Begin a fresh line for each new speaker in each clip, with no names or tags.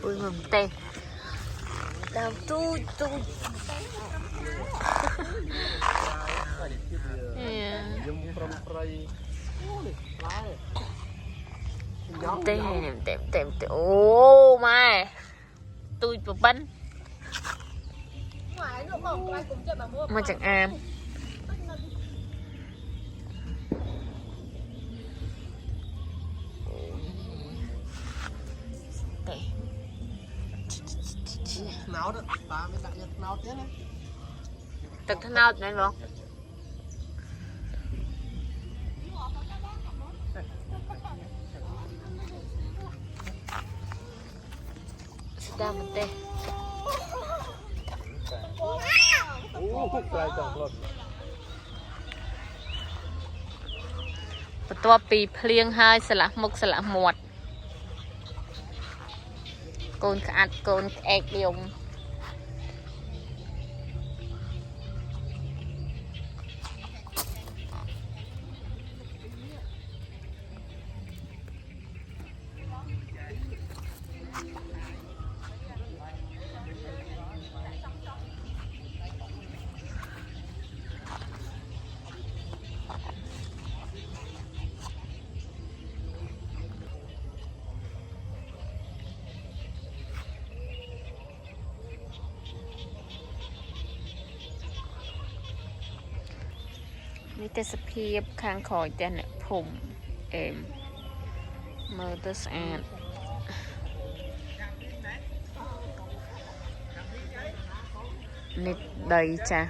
ui mầm tê đào tu tu tê tê tê tê ô mai tôi bự bánh mà chẳng am
náo đó, bà mới đặt nhật náo thế này.
Thật thế nào này không? Sudah mati. Betul pi phlieng hai salah muk salah muat. Côn khát côn ẹt liồng.นี่แต่สเปียบข้างคอยแต่เนี่ยผมมือตัวสะอาดนี่đầyจ้ะ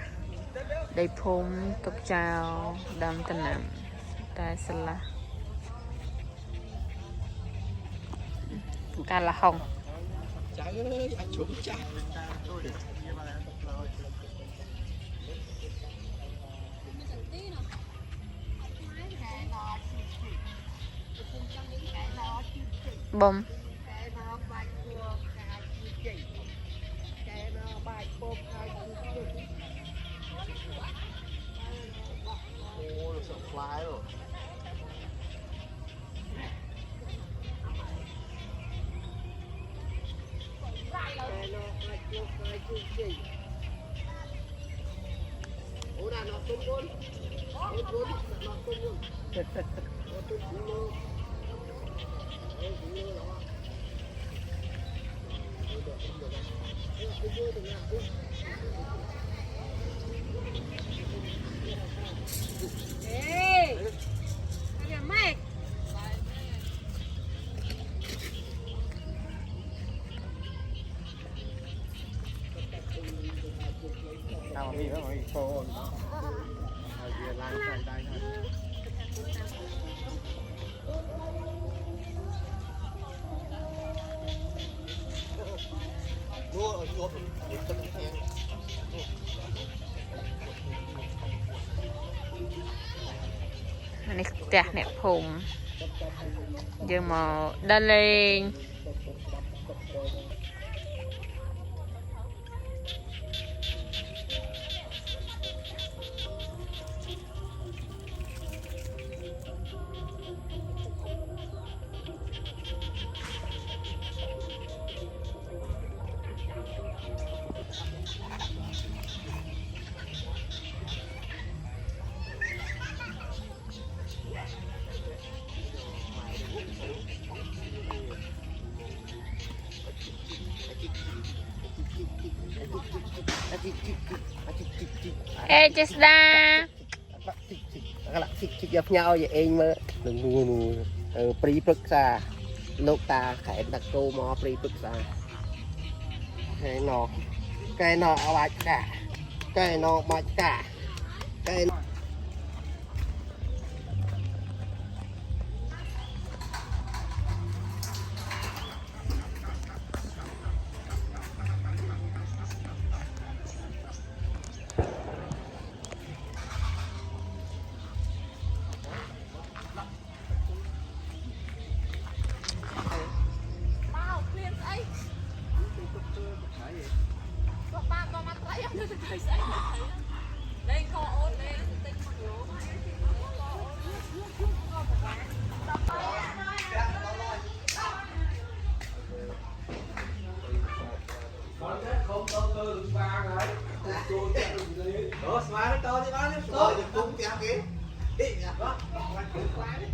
đầyผมกับเจ้าดำตะนำแต่สละการละห้องบอม
เอามีแล้วมีโฟนเอาเรือล้างใจได้ครับดูยกต้นแขง
อันนี้แต่เนี่ยผมเดี๋ยวมาดันเลยเอเจสดา
ก็ละสิยับเงาอย่างเองมาหนึ่งนูปรีปรึกษาลูกตาไข่ตะโกมอปรีปรึกษาไก่นอเอาไว้กะไก่นอมาจกะไก่
lên kho ôn lên Đó, xóa nó to chứ bác, nó to. Cũng kéo kì. Đi, đó, quay quá đấy.